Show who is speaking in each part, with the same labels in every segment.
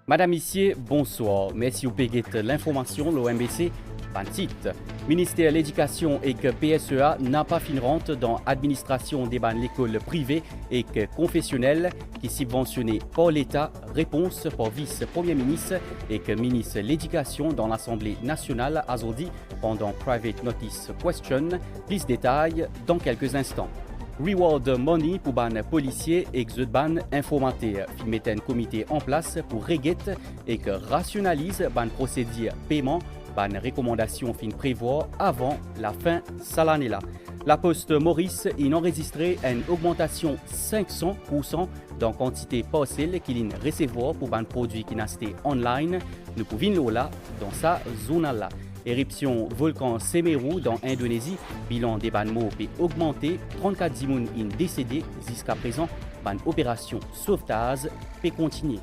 Speaker 1: Madame, Messieurs, bonsoir. Merci au Péguet l'information, l'OMBC, titre. Ministère de l'Éducation et que PSEA n'a pas fin rente dans l'administration des l'école privée et que confessionnelle qui subventionnée par l'État. Réponse par vice-premier ministre et que ministre de l'Éducation dans l'Assemblée nationale a dit pendant Private Notice Question. Plus de détails dans quelques instants. Reward money pour ban policiers et que ban informaté. Il met un comité en place pour régler et que rationalise ban procédure paiement. Ban recommandation fin prévoir avant la fin de l'année-là. La Poste Maurice a enregistré une augmentation 500% dans la quantité parcelle qu'il recevoir pour ban produits qui n'acheté online. Nous pouvons là dans sa zone-là. Éruption volcan Semeru dans l'Indonésie, bilan des ban morts a augmenté, 34 personnes sont décédées jusqu'à présent. Ban opération sauvetage peut continuer.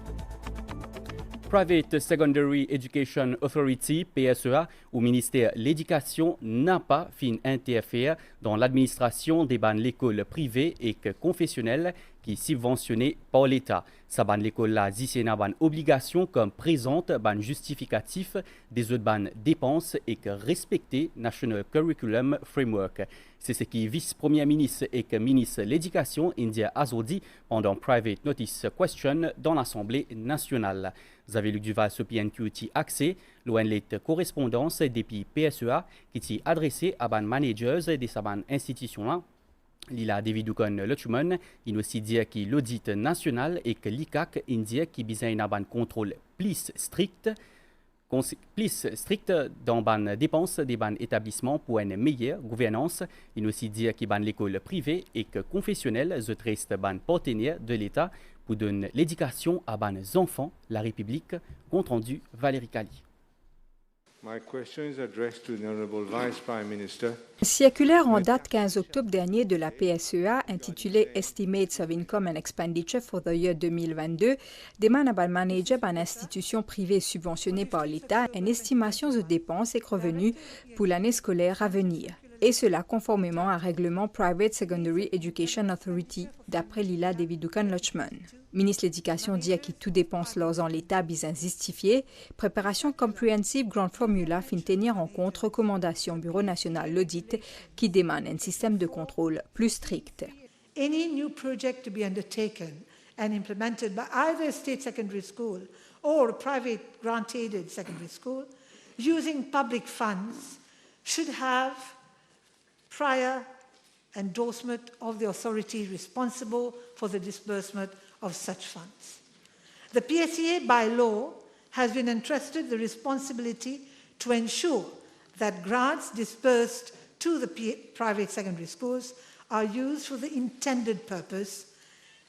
Speaker 1: Private Secondary Education Authority, PSEA, au ministère de l'Éducation, n'a pas fin interfère dans l'administration des ban l'école privée et confessionnelle qui subventionnée par l'État. Sa ban l'école là dit une obligation comme présente ban justificatif des autres ban dépenses et que respecter National Curriculum Framework. C'est ce qui vice-premier ministre et que ministre de l'Éducation India Azodi pendant Private Notice Question dans l'Assemblée nationale. Vous avez Luc Duval sur PNQT accès, l'ONLET correspondance depuis PSEA qui s'est adressé à ban managers de sa ban institution là. Lila David Lutchman, il aussi dit que l'audit national et que l'ICAC indie qui besoin d'un contrôle plus strict dans ban dépenses des ban établissements pour une meilleure gouvernance. Il aussi dit que ban l'école privée et que confessionnelle reste ban partenaire de l'État pour donner l'éducation à ban enfants la République. Compte rendu Valérie Kali.
Speaker 2: My question is addressed to the Honorable Vice Prime Minister.
Speaker 3: Circulaire en date 15 octobre dernier de la PSEA intitulée Estimates of Income and Expenditure for the Year 2022 demande à manager par une institution privée subventionnée par l'État une estimation de dépenses et revenus pour l'année scolaire à venir. Et cela conformément à un règlement Private Secondary Education Authority, d'après Lila Davidukan Lutchman. Ministre de l'Éducation dit que tout dépense lors en l'État bien justifié, préparation comprehensive Grand Formula fin tenir en compte recommandations Bureau national l'audit qui demande un système de contrôle plus strict.
Speaker 4: Any new project to be undertaken and implemented by either a state secondary school or a private grant-aided secondary school using public funds should have prior endorsement of the authority responsible for the disbursement of such funds. The PSEA by law has been entrusted the responsibility to ensure that grants disbursed to the private secondary schools are used for the intended purpose,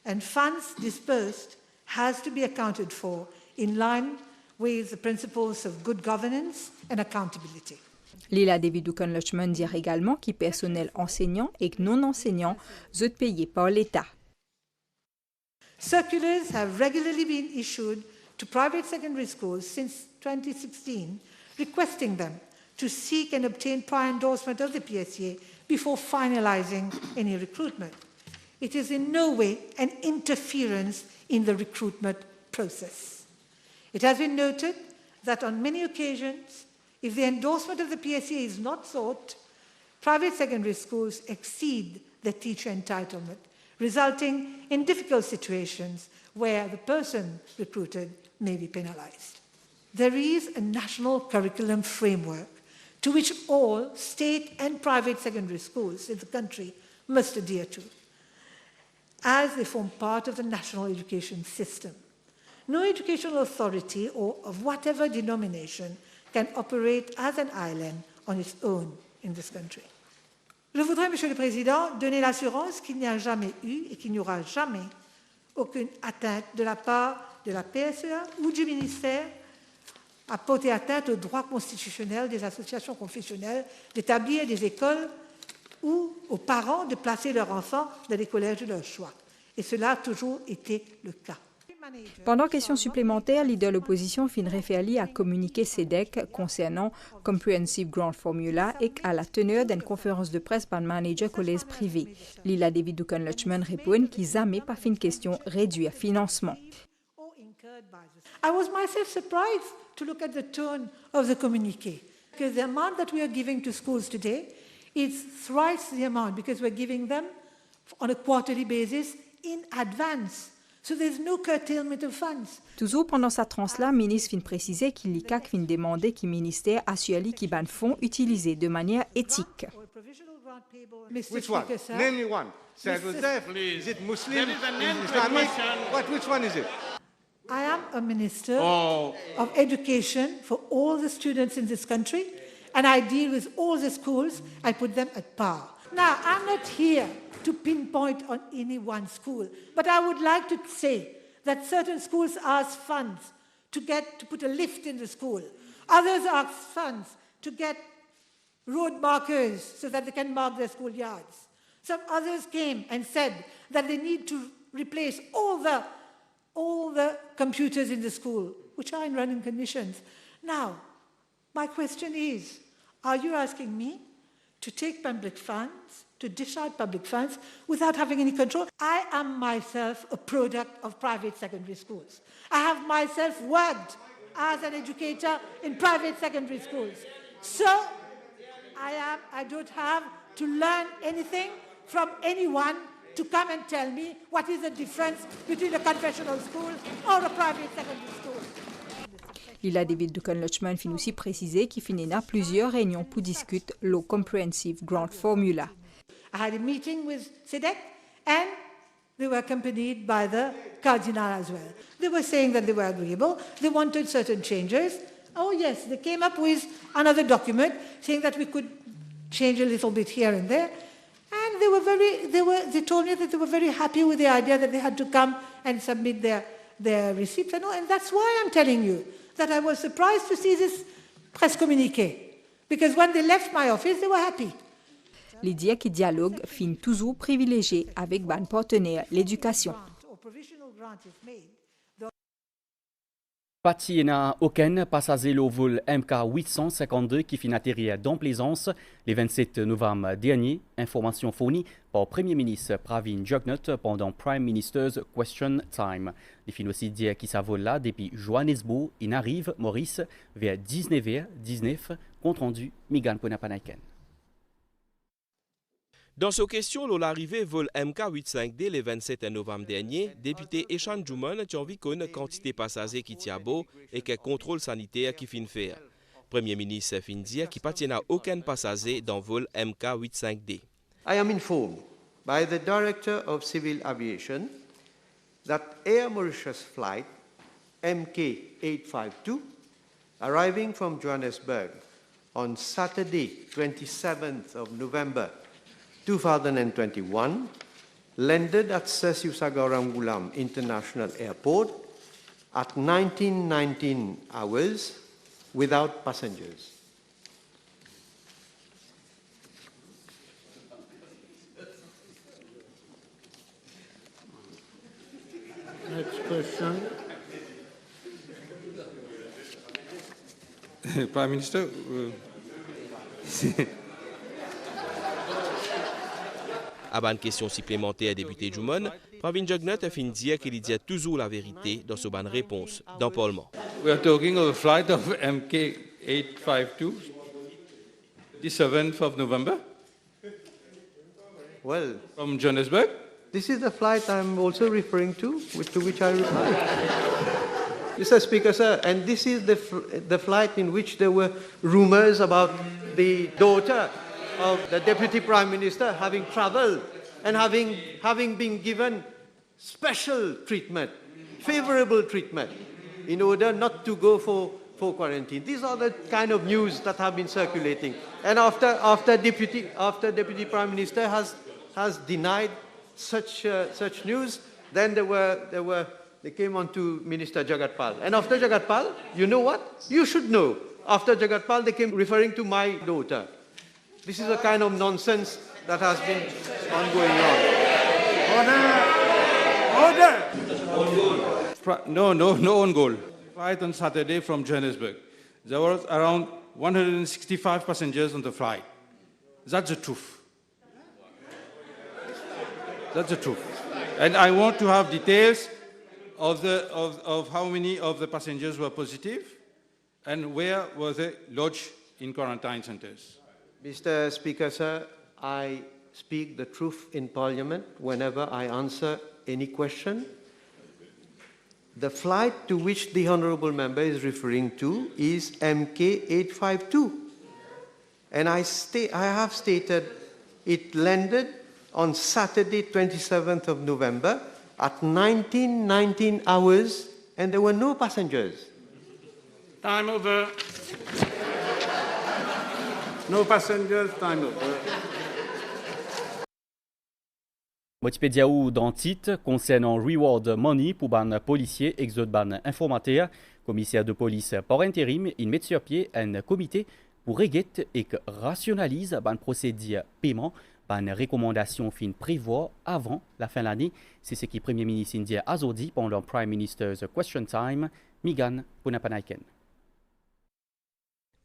Speaker 4: and funds disbursed has to be accounted for in line with the principles of good governance and accountability.
Speaker 3: Lila Davidukan Lutchman dit également que personnel enseignant et non enseignant sont payés par l'État.
Speaker 4: Circulars have regularly been issued to private secondary schools since 2016, requesting them to seek and obtain prior endorsement of the PSEA before finalizing any recruitment. It is in no way an interference in the recruitment process. It has been noted that on many occasions, if the endorsement of the PSEA is not sought, private secondary schools exceed the teacher entitlement, resulting in difficult situations where the person recruited may be penalized. There is a national curriculum framework to which all state and private secondary schools in the country must adhere to, as they form part of the national education system. No educational authority or of whatever denomination can operate as an island on its own in this country. Je voudrais, Monsieur le Président, donner l'assurance qu'il n'y a jamais eu et qu'il n'y aura jamais aucune atteinte de la part de la PSEA ou du ministère à porter atteinte au droit constitutionnel des associations confessionnelles d'établir des écoles ou aux parents de placer leurs enfants dans les collèges de leur choix. Et cela a toujours été le cas.
Speaker 3: Pendant question supplémentaire, leader de l'opposition fin référé à communiquer SEDEC concernant Comprehensive Grant Formula et à la teneur d'une conférence de presse par le manager collège privé. Lila David Duncan-Lutchman répond qu'ils jamais pas fin question réduire financement.
Speaker 4: I was myself surprised to look at the tone of the communiqué, because the amount that we are giving to schools today is thrice the amount, because we're giving them on a quarterly basis in advance. So there's no curtailment of funds.
Speaker 3: Toujours pendant sa transe-là, le ministre fin préciser qu'il y a fin demander que le ministère assure qu'il ban fonds utilisés de manière éthique.
Speaker 2: Which one? Name me one. Is it Muslim? Islamic? Which one is it?
Speaker 4: I am a minister of education for all the students in this country, and I deal with all the schools. I put them at par. Now, I'm not here to pinpoint on any one school, but I would like to say that certain schools ask funds to put a lift in the school. Others ask funds to get road markers so that they can mark their schoolyards. Some others came and said that they need to replace all the computers in the school, which are in running conditions. Now, my question is, are you asking me to take public funds, to dish out public funds without having any control? I am myself a product of private secondary schools. I have myself worked as an educator in private secondary schools. So I don't have to learn anything from anyone to come and tell me what is the difference between a confessional school or a private secondary school.
Speaker 3: Lila David Duncan-Lutchman fin aussi préciser qu'il finira plusieurs réunions pour discuter le Comprehensive Grant Formula.
Speaker 4: I had a meeting with SEDEC and they were accompanied by the Cardinal as well. They were saying that they were agreeable, they wanted certain changes. Oh yes, they came up with another document saying that we could change a little bit here and there. And they told me that they were very happy with the idea that they had to come and submit their receipts. And that's why I'm telling you that I was surprised to see this press communiqué. Because when they left my office, they were happy.
Speaker 3: L'idée qui dialogue fin toujours privilégié avec ban partenaire l'éducation.
Speaker 1: Pati n'a aucun passager au vol MK852 qui fin atterrir dans Plaisance le 27 novembre dernier. Information fournie par le Premier ministre Pravin Jugnauth pendant Prime Minister's Question Time. Il fin aussi dire qu'il s'avole là depuis Johannesburg. Il arrive, Maurice, vers 19h19, compte rendu Migan Ponapanaiken.
Speaker 5: Dans sa question, lors l'arrivée vol MK85D le 27 novembre dernier, député Eshan Jumon a envie qu'une quantité passagers qui tient beau et qu'un contrôle sanitaire qui fin faire. Premier ministre fin dire qu'il n'y a aucun passager dans vol MK85D.
Speaker 6: I am informed by the Director of Civil Aviation that Air Mauritius flight MK852 arriving from Johannesburg on Saturday 27th of November 2021 landed at Sir Sivasagar Ramgoolam International Airport at 1919 hours without passengers.
Speaker 2: Next question.
Speaker 7: Prime Minister,
Speaker 5: Avant une question supplémentaire député Jumon, Pravin Jugnauth a fin dire qu'il dit toujours la vérité dans sa bonne réponse dans le Parlement.
Speaker 7: we are talking of a flight of MK852, the 7th of November,
Speaker 6: Well,
Speaker 7: from Johannesburg.
Speaker 6: this is the flight I'm also referring to which I replied. Mr. Speaker, sir, and this is the flight in which there were rumors about the daughter of the Deputy Prime Minister having travelled and having been given special treatment, favourable treatment, in order not to go for quarantine. These are the kind of news that have been circulating. And after Deputy Prime Minister has denied such news, then they came on to Minister Jagat Pal. And after Jagat Pal, you know what? You should know. After Jagat Pal, they came referring to my daughter. This is a kind of nonsense that has been ongoing on.
Speaker 2: Order! Order!
Speaker 7: No own goal. Flight on Saturday from Johannesburg. There was around 165 passengers on the flight. That's the truth. That's the truth. And I want to have details of how many of the passengers were positive and where were they lodged in quarantine centers.
Speaker 6: Mr. Speaker, sir, I speak the truth in Parliament whenever I answer any question. The flight to which the Honourable Member is referring to is MK852. And I have stated it landed on Saturday, 27th of November at 19 hours, and there were no passengers.
Speaker 2: Time over. No passengers, time over.
Speaker 1: Motipedia ou dans titre concernant reward money pour ban policiers exode ban informateur, commissaire de police par intérim, il met sur pied un comité pour régler et rationalise ban procédure paiement, ban recommandation fin prévoir avant la fin de l'année. C'est ce qui Premier ministre indien Azodi pendant Prime Minister's Question Time, Migan Punapanaiken.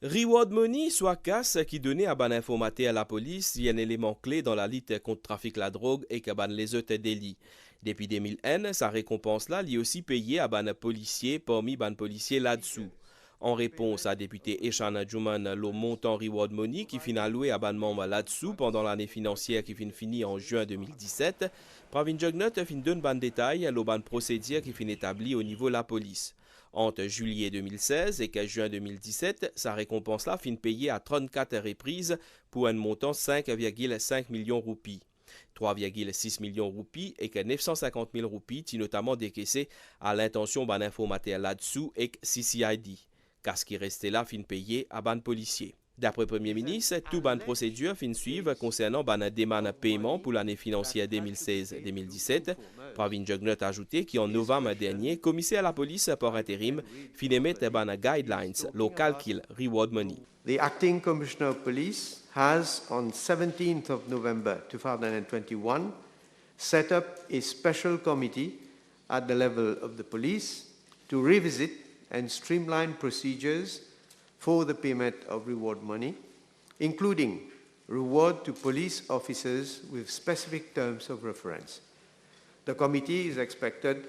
Speaker 5: Reward money, soit casse qui donnait à ban informaté à la police, y un élément clé dans la lutte contre le trafic de la drogue et que ban les autres délits. Depuis 2001, sa récompense là, lui aussi payée à ban policier parmi ban policiers là-dessous. En réponse à député Eshan Juman, le montant reward money qui finit alloué à ban membre là-dessous pendant l'année financière qui finit en juin 2017, Pravin Jugnut fin donne ban détail le ban procédure qui finit établi au niveau de la police. Entre juillet 2016 et juin 2017, sa récompense-là fin payée à 34 reprises pour un montant 5,5 millions roupies. 3,6 millions roupies et que 950 000 roupies, qui notamment décaissé à l'intention ban informateur là-dessous et CCID. Car ce qui restait là fin payé à ban policier. D'après le Premier ministre, tout ban procédure fin suivre concernant ban demande paiement pour l'année financière 2016-2017. Pravin Jugnut a ajouté qu'en novembre dernier, commissaire à la police par intérim fin émettre ban guidelines, le calcul reward money.
Speaker 6: The Acting Commissioner of Police has, on 17th of November 2021, set up a special committee at the level of the police to revisit and streamline procedures for the payment of reward money, including reward to police officers with specific terms of reference. The committee is expected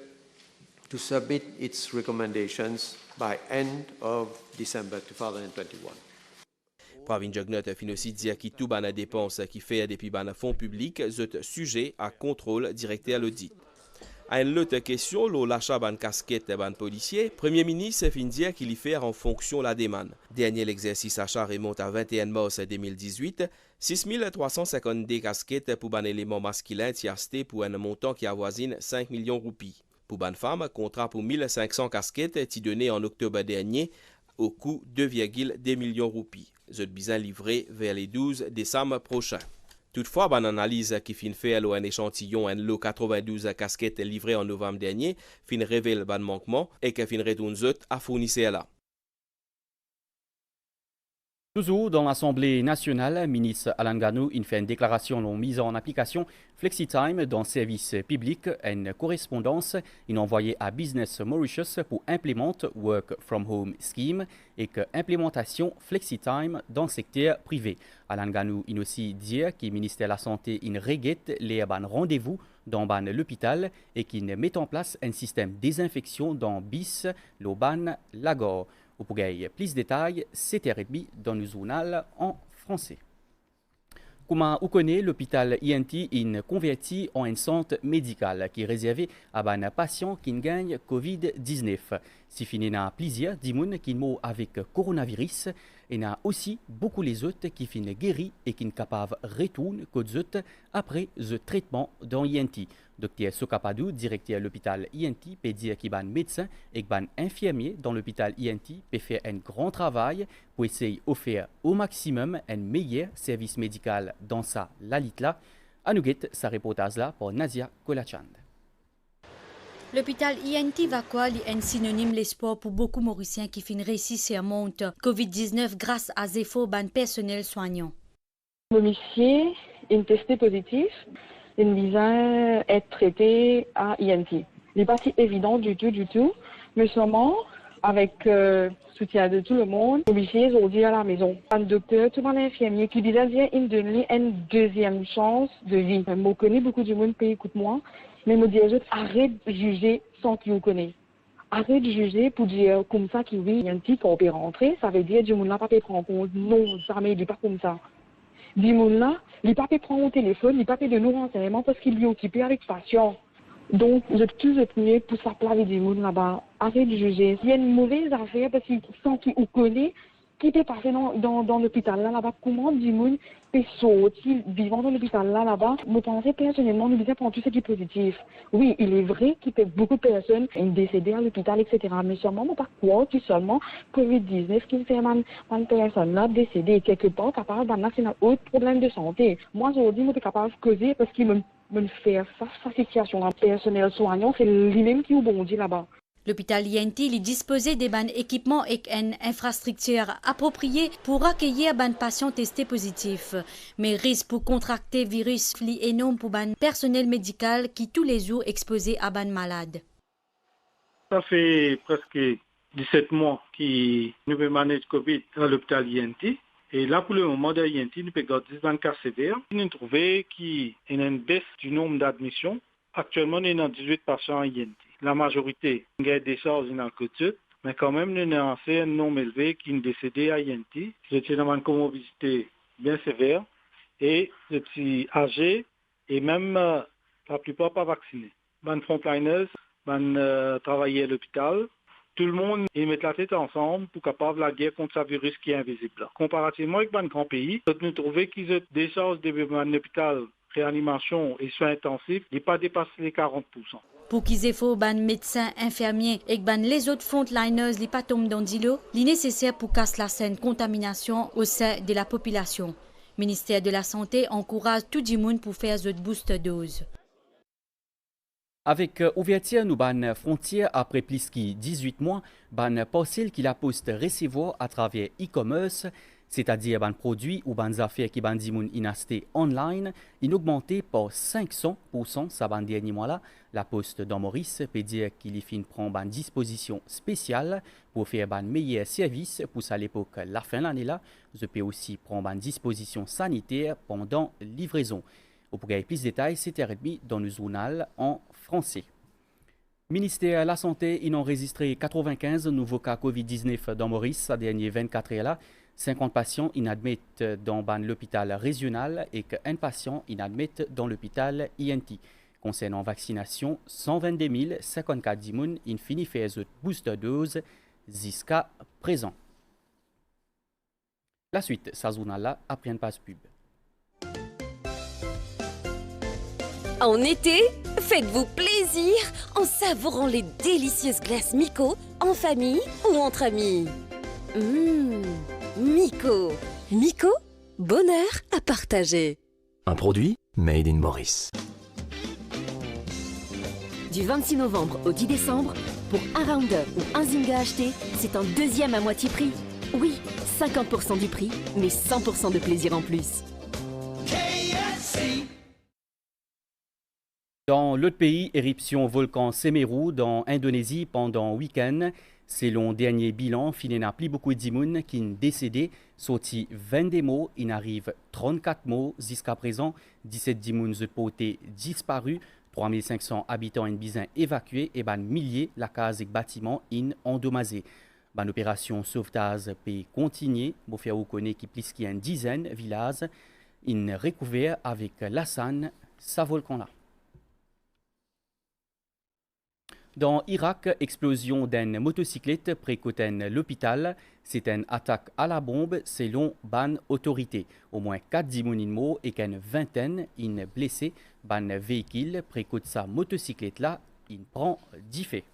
Speaker 6: to submit its recommendations by end of December 2021.
Speaker 5: Pravin Jugnut fin aussi dire que tout ban dépenses qui fait depuis ban fonds publics est sujet à contrôle directeur l'audit. À une autre question, l'achat ban casquette ban policier, Premier ministre fin dire qu'il y fait en fonction de la demande. Dernier l'exercice achat remonte à 21 mars 2018, 6 352 casquettes pour ban élément masculin qui acheté pour un montant qui avoisine 5 millions roupies. Pour ban femme, contrat pour 1500 casquettes qui donné en octobre dernier au coût 2,2 millions roupies. Zot bizin livré vers les 12 décembre prochain. Toutefois, ban analyse qui fin fait un échantillon en lot 92 casquettes livrées en novembre dernier, fin révèle ban manquement et que fin retourne zot à fournisseur là.
Speaker 1: Toujours dans l'Assemblée nationale, ministre Alan Ganou fait une déclaration de mise en application FlexiTime dans le service public, une correspondance envoyée à Business Mauritius pour implémenter Work from Home Scheme et que implémentation FlexiTime dans le secteur privé. Alan Ganou aussi dit que le ministère de la Santé regrette les rendez-vous dans l'hôpital et qu'il met en place un système de désinfection dans BIS, l'Auban, Lagor. Pour gagner plus de détails, c'était RB dans le journal en français. Comme vous connaissez, l'hôpital INT est converti en un centre médical qui est réservé à des patients qui gagnent COVID-19. Si fini na plusieurs d'immunes qui mourent avec coronavirus, et il y a aussi beaucoup les autres qui finissent guéris et qui sont capables de retourner après le traitement dans l'INT. Dr Sokapadou, directeur de l'hôpital INT, peut dire qu'il y a un médecin et un infirmier dans l'hôpital INT peut faire un grand travail pour essayer d'offrir au maximum un meilleur service médical dans sa lalite-là. À nous guette sa reportage là pour Nadia Kolachand.
Speaker 8: L'hôpital INT Vakwa est un synonyme l'espoir pour beaucoup Mauriciens qui finissent réussir à monter COVID-19 grâce à des efforts ban personnel soignant.
Speaker 9: Domicier est testé positif. Il vient être traité à INT. n'est pas si évident du tout. Mais seulement, avec soutien de tout le monde, obligé aujourd'hui à la maison. Un docteur, tout un infirmier qui disait il donne une deuxième chance de vie. Je connais beaucoup de monde qui écoute moi, mais me dit arrête de juger sans qu'il vous connaisse. Arrête de juger pour dire comme ça qu'il oui, il y a un petit qu'on peut rentrer, ça veut dire du monde là pas peut prendre en compte. Non, jamais, il n'est pas comme ça. Du monde là, il pas peut prendre au téléphone, il pas peut de nous renseignements parce qu'il est occupé avec patient. Donc, je suis mieux pour ça plaver du monde là-bas. Arrête de juger. Il y a une mauvaise affaire parce qu'ils sont qui vous connaît, qui peut passer dans l'hôpital là-bas. Comment du monde peut sortir vivant dans l'hôpital là-bas? Je pense personnellement, nous disons pour tout ce qui est positif. Oui, il est vrai qu'il y a beaucoup de personnes décédées à l'hôpital, etc. Mais seulement, on ne peut pas croire que seulement Covid-19 qui fait une personne là décédée quelque part, capable d'amener un autre problème de santé. Moi, aujourd'hui, je suis capable de causer parce qu'il me faire face à la situation personnelle soignant, c'est lui-même qui est bon dit là-bas.
Speaker 8: L'hôpital INT il disposait des ban équipements et une infrastructure appropriée pour accueillir ban patients testés positifs. Mais risque pour contracter virus est énorme pour ban personnel médical qui tous les jours exposé à ban malade.
Speaker 10: Ça fait presque 17 mois que nous manage Covid à l'hôpital INT. Et là, pour le moment, dans l'INT, nous avons 10 cas sévères. Nous avons trouvé qu'il y a une baisse du nombre d'admissions. Actuellement, nous avons 18 patients à INT. La majorité, il y a des charges dans le côté, mais quand même, nous avons un nombre élevé qui est décédé à INT. J'étais dans une comorbidité bien sévère et je suis âgé et même la plupart pas vaccinés. Les frontliners, travailler à l'hôpital. Tout le monde met la tête ensemble pour capable la guerre contre ce virus qui est invisible. Comparativement avec les grands pays, nous trouvons qu'ils ont des charges de l'hôpital, réanimation et soins intensifs, n'ont pas dépassé les 40%.
Speaker 8: Pour qu'ils aient faux ban médecins, infirmiers et que les autres frontliners ne pas tombent dans l'îlot, il est nécessaire pour casser la saine contamination au sein de la population. Le ministère de la Santé encourage tout le monde pour faire cette booster dose.
Speaker 1: Avec ouverture nous ban frontière après plus de 18 mois, ban parcelle qui la poste recevoir à travers e-commerce, c'est-à-dire ban produits ou ban affaires qui ban dimoun inacheté online, in augmenté par 500% ça ban dernier mois là. La poste dans Maurice peut dire qu'il y fin prend ban disposition spéciale pour faire ban meilleur service pour ça l'époque la fin de l'année là. Je peux aussi prendre ban disposition sanitaire pendant livraison. Pour gagner plus de détails, c'était remis dans le journal en français. Ministère de la Santé, il a enregistré 95 nouveaux cas Covid-19 dans Maurice ces dernières 24 heures. 50 patients inadmettent dans l'hôpital régional et qu'un patient inadmettent dans l'hôpital INT. Concernant vaccination, 122 054 dimoun in fini fait une booster dose jusqu'à présent. La suite, ce journal-là, après une passe pub.
Speaker 11: En été, faites-vous plaisir en savourant les délicieuses glaces Miko en famille ou entre amis. Miko. Miko, bonheur à partager.
Speaker 12: Un produit made in Maurice.
Speaker 11: Du 26 novembre au 10 décembre, pour un rounder ou un Zynga acheté, c'est un deuxième à moitié prix. Oui, 50% du prix, mais 100% de plaisir en plus.
Speaker 1: Dans l'autre pays, éruption volcan Semeru dans Indonésie pendant week-end. Selon dernier bilan, il n'y a plus beaucoup de gens qui sont décédés. Sorti 22 mots, il arrive 34 mots jusqu'à présent. 17 gens ont été disparus. 3500 habitants en bisin évacués et milliers la case et bâtiments in endommagés. L'opération sauvetage peut continuer. Pour faire reconnaître qu'il plus qu'il y a une dizaine de villages in recouvert avec l'Hassan, sa volcan-là. Dans Irak, explosion d'une motocyclette près de l'hôpital. C'est une attaque à la bombe selon ban autorité. Au moins 4 dimoninimo et qu'une vingtaine in blessés. Ban véhicule près de sa motocyclette là, il prend 10 faits.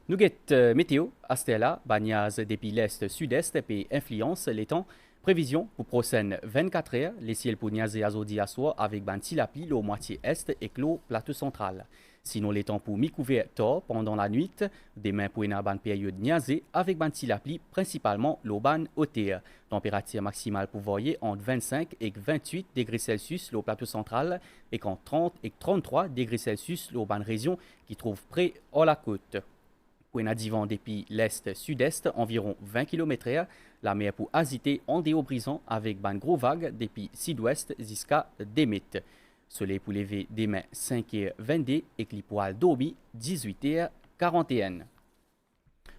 Speaker 1: Nous guette météo, à Stella, bagnaz depuis l'est-sud-est et influence les temps. Prévision pour prochaine 24 heures, les ciels pour niaser azodi à soir avec ban tilapi au moitié est et clos plateau central. Sinon, les temps pour mi-couvert tard pendant la nuit, demain pour une bonne période niaisée avec ban la pluie, principalement l'auban hauteur. Température maximale pour voyer entre 25 et 28 degrés Celsius au plateau central et entre 30 et 33 degrés Celsius au ban région qui trouve près à la côte. Pour un divan depuis l'est-sud-est, environ 20 km/h, la mer pour agiter en déobrisant avec ban gros vagues depuis sud-ouest jusqu'à Demet. Soleil pour lever demain 5h22 et clipoal d'Obi 18h41.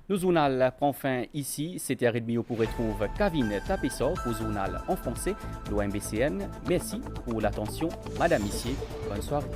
Speaker 1: Nos journal prend fin ici. C'était Redmio pour retrouver Kavin Tapessor pour journal en français, l'OMBCN. Merci pour l'attention, Madame Missier. Bonne soirée.